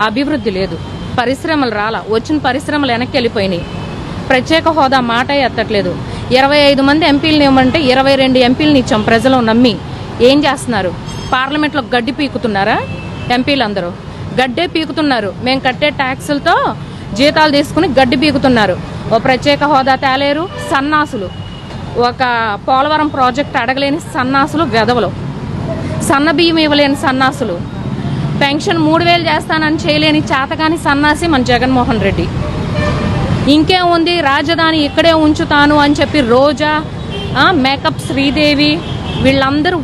అభివృద్ధి లేదు, పరిశ్రమలు రాలా, వచ్చిన పరిశ్రమలు వెనక్కి వెళ్ళిపోయినాయి. ప్రత్యేక హోదా మాట ఎత్తట్లేదు. 25 మంది ఎంపీలను ఇవ్వమంటే 22 ఎంపీలను ఇచ్చాం ప్రజలు నమ్మి. ఏం చేస్తున్నారు? పార్లమెంట్లో గడ్డి పీకుతున్నారా? ఎంపీలందరూ గడ్డే పీకుతున్నారు. మేము కట్టే ట్యాక్సులతో జీతాలు తీసుకుని గడ్డి పీకుతున్నారు. ఓ ప్రత్యేక హోదా తేలేరు సన్నాసులు. ఒక పోలవరం ప్రాజెక్ట్ అడగలేని సన్నాసులు, వెధవలు. సన్న బియ్యం ఇవ్వలేని సన్నాసులు. పెన్షన్ 3000 చేస్తానని చేయలేని చేతగాని సన్నాసి మన జగన్మోహన్ రెడ్డి. ఇంకేముంది, రాజధాని ఇక్కడే ఉంచుతాను అని చెప్పి రోజా, మేకప్ శ్రీదేవి వీళ్ళందరూ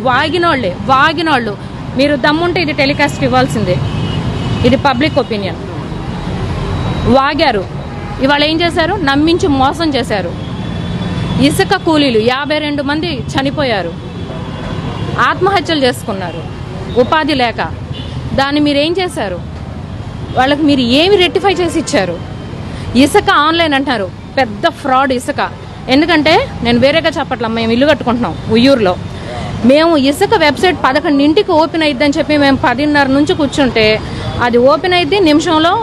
వాగినోళ్ళు. మీరు దమ్ముంటే ఇది టెలికాస్ట్ ఇవ్వాల్సిందే. ఇది పబ్లిక్ ఒపీనియన్. వాగారు. ఇవాళ ఏం చేశారు? నమ్మించి మోసం చేశారు. ఇసుక కూలీలు 52 మంది చనిపోయారు, ఆత్మహత్యలు చేసుకున్నారు ఉపాధి లేక. దాన్ని మీరేం చేశారు? వాళ్ళకి మీరు ఏమి రెక్టిఫై చేసి ఇచ్చారు? ఇసుక ఆన్లైన్ అంటారు, పెద్ద ఫ్రాడ్ ఇసుక. ఎందుకంటే నేను వేరేగా చెప్పట్లా, మేము ఇల్లు కట్టుకుంటున్నాం ఉయ్యూరులో. మేము ఇసుక వెబ్సైట్ 11ంటికి ఓపెన్ అయిద్దని చెప్పి మేము 10:30 నుంచి కూర్చుంటే అది ఓపెన్ అయింది, నిమిషంలో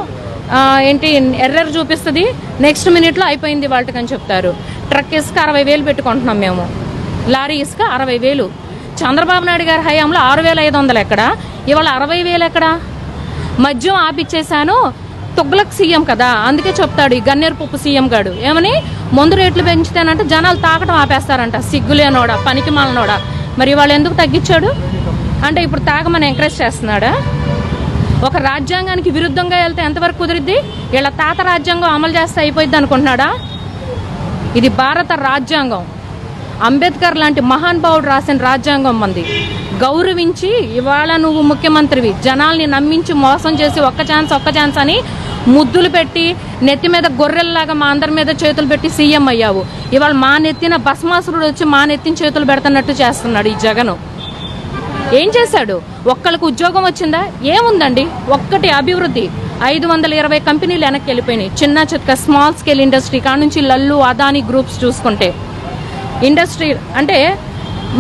ఎర్రర్ చూపిస్తుంది, నెక్స్ట్ మినిట్లో అయిపోయింది వాళ్ళకని చెప్తారు. ట్రక్ ఇసుక 60,000 పెట్టుకుంటున్నాం మేము, లారీ ఇసుక 60,000. చంద్రబాబు నాయుడు గారి హయాంలో 6,500 ఎక్కడ, ఇవాళ 60,000 ఎక్కడ? మద్యం ఆపిచ్చేశాను, తుగ్లక్ సీఎం కదా, అందుకే చెప్తాడు ఈ గన్నేరు పప్పు సీఎం గాడు. ఏమని మందు రేట్లు పెంచుతానంటే జనాలు తాకటం ఆపేస్తారంట, సిగ్గులేనోడా, పనికి మాలనోడా. మరి వాళ్ళు ఎందుకు తగ్గించాడు అంటే ఇప్పుడు తాగమని ఎంకరేజ్ చేస్తున్నాడా? ఒక రాజ్యాంగానికి విరుద్ధంగా వెళ్తే ఎంతవరకు కుదిరిద్ది? వీళ్ళ తాత రాజ్యాంగం అమలు చేస్తే అయిపోయింది అనుకుంటున్నాడా? ఇది భారత రాజ్యాంగం, అంబేద్కర్ లాంటి మహానుభావుడు రాసిన రాజ్యాంగం మంది. గౌరవించి ఇవాళ నువ్వు ముఖ్యమంత్రివి, జనాల్ని నమ్మించి మోసం చేసి ఒక్క ఛాన్స్ అని ముద్దులు పెట్టి నెత్తి మీద గొర్రెల్లాగా మా అందరి మీద చేతులు పెట్టి సీఎం అయ్యావు. ఇవాళ మా నెత్తిన భస్మాసురుడు వచ్చి మా నెత్తిన చేతులు పెడుతున్నట్టు చేస్తున్నాడు ఈ జగను. ఏం చేశాడు? ఒక్కళ్ళకు ఉద్యోగం వచ్చిందా? ఏముందండి, ఒక్కటి అభివృద్ధి. 520 కంపెనీలు వెనక్కి వెళ్ళిపోయినాయి. చిన్న చిత్క స్మాల్ స్కేల్ ఇండస్ట్రీ కాడ నుంచి లల్లు, అదానీ గ్రూప్స్ చూసుకుంటే ఇండస్ట్రీ అంటే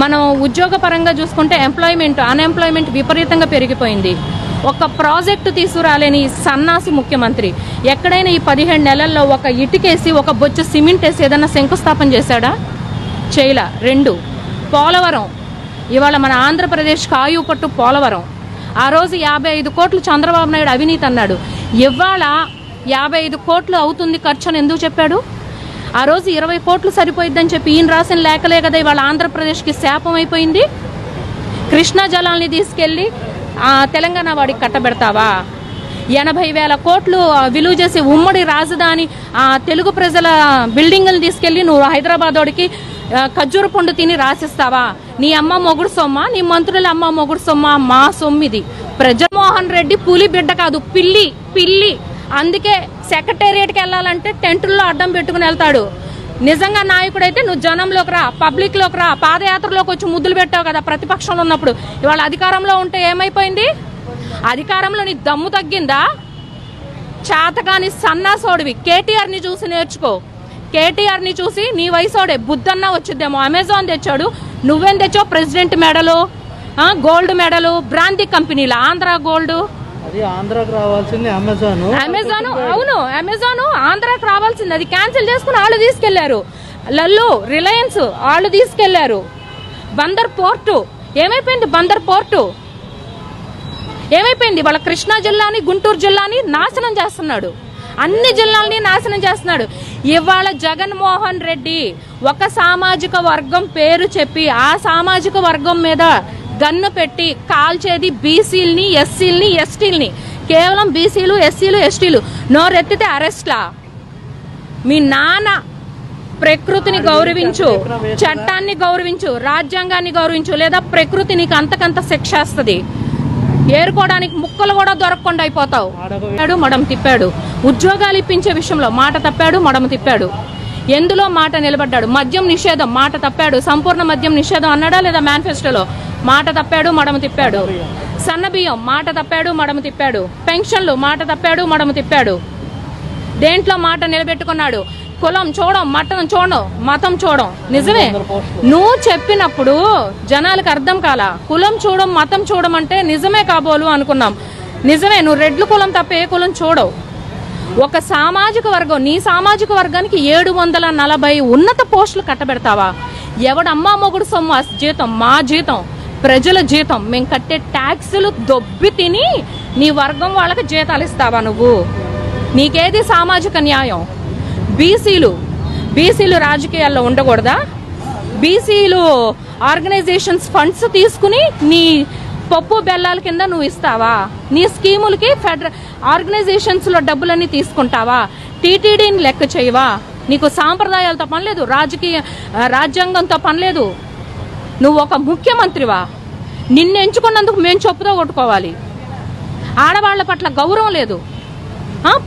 మనం ఉద్యోగ పరంగా చూసుకుంటే అన్ఎంప్లాయ్మెంట్ విపరీతంగా పెరిగిపోయింది. ఒక ప్రాజెక్టు తీసుకురాలేని సన్నాసి ముఖ్యమంత్రి ఎక్కడైనా ఈ 15 నెలల్లో ఒక ఇటుకేసి ఒక బొచ్చు సిమెంట్ వేసి ఏదన్నా శంకుస్థాపన చేశాడా? చేయలా. 2 పోలవరం, ఇవాళ మన ఆంధ్రప్రదేశ్ కాయు పట్టు పోలవరం. ఆ రోజు 55 కోట్లు చంద్రబాబు నాయుడు అవినీతి అన్నాడు. ఇవాళ 55 కోట్లు అవుతుంది ఖర్చు అని ఎందుకు చెప్పాడు? ఆ రోజు 20 కోట్లు సరిపోయిద్దని చెప్పి ఈయన రాసిన లేఖలే కదా ఇవాళ ఆంధ్రప్రదేశ్కి శాపం అయిపోయింది. కృష్ణా జలాల్ని తీసుకెళ్ళి తెలంగాణ వాడికి కట్టబెడతావా? 80,000 కోట్లు విలువ చేసి ఉమ్మడి రాజధాని తెలుగు ప్రజల బిల్డింగ్లను తీసుకెళ్ళి నువ్వు హైదరాబాద్ వాడికి ఖర్జూర పండు తిని రాసిస్తావా? నీ అమ్మ మొగుడు సొమ్మ, నీ మంత్రుల అమ్మ మొగుడు సొమ్మ, మా సొమ్మిది. జగన్మోహన్ రెడ్డి పులి బిడ్డ కాదు, పిల్లి. అందుకే సెక్రటేరియట్కి వెళ్ళాలంటే టెంటుల్లో అడ్డం పెట్టుకుని వెళ్తాడు. నిజంగా నాయకుడైతే నువ్వు జనంలోకి రా, పబ్లిక్లోకి రా. పాదయాత్రలోకి వచ్చి ముద్దులు పెట్టావు కదా ప్రతిపక్షంలో ఉన్నప్పుడు. ఇవాళ అధికారంలో ఉంటే ఏమైపోయింది? అధికారంలో నీ దమ్ము తగ్గిందా? చేతగాని సన్నాసోడివి. కేటీఆర్ని చూసి నేర్చుకో. కేటీఆర్ని చూసి నీ వయసోడే బుద్ధన్నా వచ్చిద్దేమో. అమెజాన్ తెచ్చాడు, నువ్వేం తెచ్చావు? ప్రెసిడెంట్ మెడలు, గోల్డ్ మెడలు, బ్రాంతి కంపెనీల ఆంధ్ర గోల్డ్. ఆంధ్రాకి రావాల్సింది అమెజాన్. అవును, అమెజాన్ ఆంధ్రాకి రావాల్సింది. అది క్యాన్సిల్ చేసుకుని వాళ్ళు తీసుకెళ్లారు. లల్లు, రిలయన్స్ వాళ్ళు తీసుకెళ్లారు. బందర్ పోర్టు ఏమైపోయింది? బందర్ పోర్టు ఏమైపోయింది? వాళ్ళ కృష్ణా జిల్లాని, గుంటూరు జిల్లాని నాశనం చేస్తున్నాడు. అన్ని జిల్లాలని నాశనం చేస్తున్నాడు. ఇవాళ జగన్మోహన్ రెడ్డి ఒక సామాజిక వర్గం పేరు చెప్పి ఆ సామాజిక వర్గం మీద గన్ను పెట్టి కాల్చేది బీసీలని, ఎస్సీలని, ఎస్టీలని. కేవలం బీసీలు, ఎస్సీలు, ఎస్టీలు. నోరెత్తితే అరెస్ట్లా? మీ నాన్న ప్రకృతిని గౌరవించు, చట్టాన్ని గౌరవించు, రాజ్యాంగాన్ని గౌరవించు, లేదా ప్రకృతి నీకు అంతకంత శిక్షేస్తుంది. ఏరుకోవడానికి ముక్కలు కూడా దొరకకుండా అయిపోతావు. మడం తిప్పాడు. ఉద్యోగాలు ఇప్పించే విషయంలో మాట తప్పాడు, మడమ తిప్పాడు. ఎందులో మాట నిలబడ్డాడు? మద్యం నిషేధం మాట తప్పాడు. సంపూర్ణ మద్యం నిషేధం అన్నాడా లేదా మేనిఫెస్టోలో? మాట తప్పాడు, మడమ తిప్పాడు. సన్నబియ్యం మాట తప్పాడు, మడమ తిప్పాడు. పెన్షన్లు మాట తప్పాడు, మడమ తిప్పాడు. దేంట్లో మాట నిలబెట్టుకున్నాడు? కులం చూడం, మతం చూడం. నిజమే, నువ్వు చెప్పినప్పుడు జనాలకు అర్థం కాలా. కులం చూడం, మతం చూడం అంటే నిజమే కాబోలు అనుకున్నాం. నిజమే, నువ్వు రెడ్ల కులం తప్ప ఏ కులం చూడవు. ఒక సామాజిక వర్గం, నీ సామాజిక వర్గానికి 740 ఉన్నత పోస్టులు కట్టబెడతావా? ఎవడమ్మా మొగుడు సొమ్ము ఆ జీతం? మా జీతం, ప్రజల జీతం, మేము కట్టే ట్యాక్సులు దొబ్బి తిని నీ వర్గం వాళ్ళకి జీతాలు ఇస్తావా నువ్వు? నీకేది సామాజిక న్యాయం? బీసీలు రాజకీయాల్లో ఉండకూడదా? బీసీలు ఆర్గనైజేషన్స్ ఫండ్స్ తీసుకుని నీ పప్పు బెల్లాల కింద నువ్వు ఇస్తావా? నీ స్కీములకి ఫెడరల్ ఆర్గనైజేషన్స్ లో డబ్బులన్నీ తీసుకుంటావా? టీటీడీని లెక్క చేయవా? నీకు సాంప్రదాయాలతో పనిలేదు, రాజ్యాంగంతో పనిలేదు. నువ్వు ఒక ముఖ్యమంత్రివా? నిన్ను ఎంచుకున్నందుకు మేము చెప్పుతో కొట్టుకోవాలి. ఆడవాళ్ల పట్ల గౌరవం లేదు.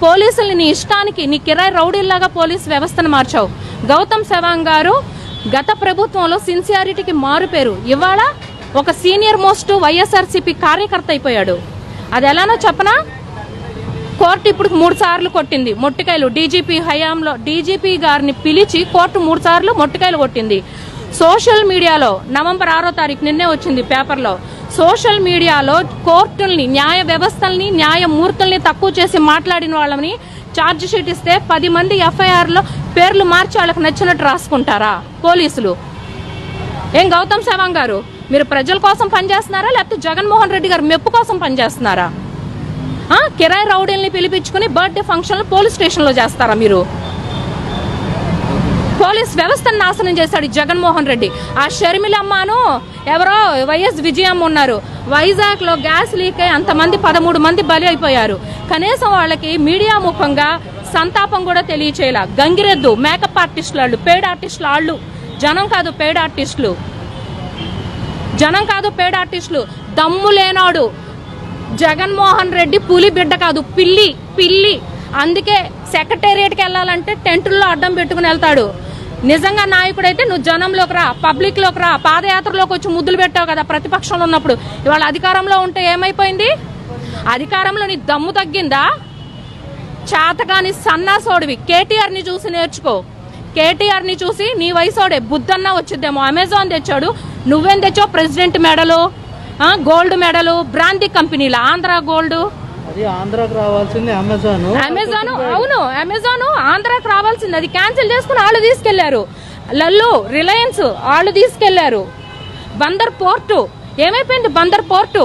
పోలీసుల్ని నీ ఇష్టానికి, నీ కిరాయి రౌడీల్లాగా పోలీసు వ్యవస్థను మార్చావు. గౌతమ్ సవాంగ్ గారు గత ప్రభుత్వంలో సిన్సియారిటీకి మారుపేరు. ఇవాళ ఒక సీనియర్ మోస్ట్ వైఎస్ఆర్సీపీ కార్యకర్త అయిపోయాడు. అది ఎలానో చెప్పనా? కోర్టు ఇప్పుడు 3 సార్లు కొట్టింది మొట్టికాయలు. డీజీపీ హయాంలో డీజీపీ గారిని పిలిచి కోర్టు 3 సార్లు మొట్టికాయలు కొట్టింది. సోషల్ మీడియాలో నవంబర్ 6వ తారీఖు నిన్నే వచ్చింది పేపర్లో. సోషల్ మీడియాలో కోర్టుల్ని, న్యాయ వ్యవస్థల్ని, న్యాయమూర్తుల్ని తక్కువ చేసి మాట్లాడిన వాళ్ళని ఛార్జ్ షీట్ ఇస్తే 10 మంది ఎఫ్ఐఆర్లో పేర్లు మార్చి వాళ్ళకి నచ్చినట్టు రాసుకుంటారా పోలీసులు? ఏం గౌతమ్ సవాంగ్ గారు, మీరు ప్రజల కోసం పనిచేస్తున్నారా లేకపోతే జగన్మోహన్ రెడ్డి గారు మెప్పు కోసం పనిచేస్తున్నారా? కిరాయి రౌడీల్ని పిలిపించుకుని బర్త్డే ఫంక్షన్లు పోలీస్ స్టేషన్లో చేస్తారా మీరు? పోలీస్ వ్యవస్థను నాశనం చేశాడు జగన్మోహన్ రెడ్డి. ఆ షర్మిలమ్మను ఎవరో వైఎస్ విజయమ్మ ఉన్నారు, వైజాగ్ లో గ్యాస్ లీక్ అయి అంతమంది 13 మంది బలి అయిపోయారు. కనీసం వాళ్ళకి మీడియా ముఖంగా సంతాపం కూడా తెలియచేయాల. గంగిరెద్దు మేకప్ ఆర్టిస్టులు వాళ్ళు, పెయిడ్ ఆర్టిస్టులు వాళ్ళు, జనం కాదు పెయిడ్ ఆర్టిస్టులు. దమ్ము లేనాడు జగన్మోహన్ రెడ్డి. పులి బిడ్డ కాదు, పిల్లి. అందుకే సెక్రటేరియట్కి వెళ్ళాలంటే టెంటుల్లో అడ్డం పెట్టుకుని వెళ్తాడు. నిజంగా నాయకుడైతే నువ్వు జనంలోకి రా, పబ్లిక్ లోకి రా. పాదయాత్రలోకి వచ్చి ముద్దులు పెట్టావు కదా ప్రతిపక్షంలో ఉన్నప్పుడు. ఇవాళ అధికారంలో ఉంటే ఏమైపోయింది? అధికారంలో నీ దమ్ము తగ్గిందా? చాతగాని సన్నాసోడివి. కేటీఆర్ ని చూసి నేర్చుకో. కేటీఆర్ ని చూసి నీ వయసోడే బుద్ధన్నా వచ్చిద్దేమో. అమెజాన్ తెచ్చాడు, నువ్వేం తెచ్చావు? ప్రెసిడెంట్ మెడలు, గోల్డ్ మెడలు, బ్రాంతి కంపెనీల ఆంధ్ర గోల్డ్. అది ఆంధ్రాకి రావాల్సింది అమెజాన్. అవును, అమెజాన్ ఆంధ్రాకి రావాల్సింది. అది క్యాన్సిల్ చేసుకుని వాళ్ళు తీసుకెళ్లారు. లల్లు, రిలయన్స్ వాళ్ళు తీసుకెళ్లారు. బందర్ పోర్టు ఏమైపోయింది? బందర్ పోర్టు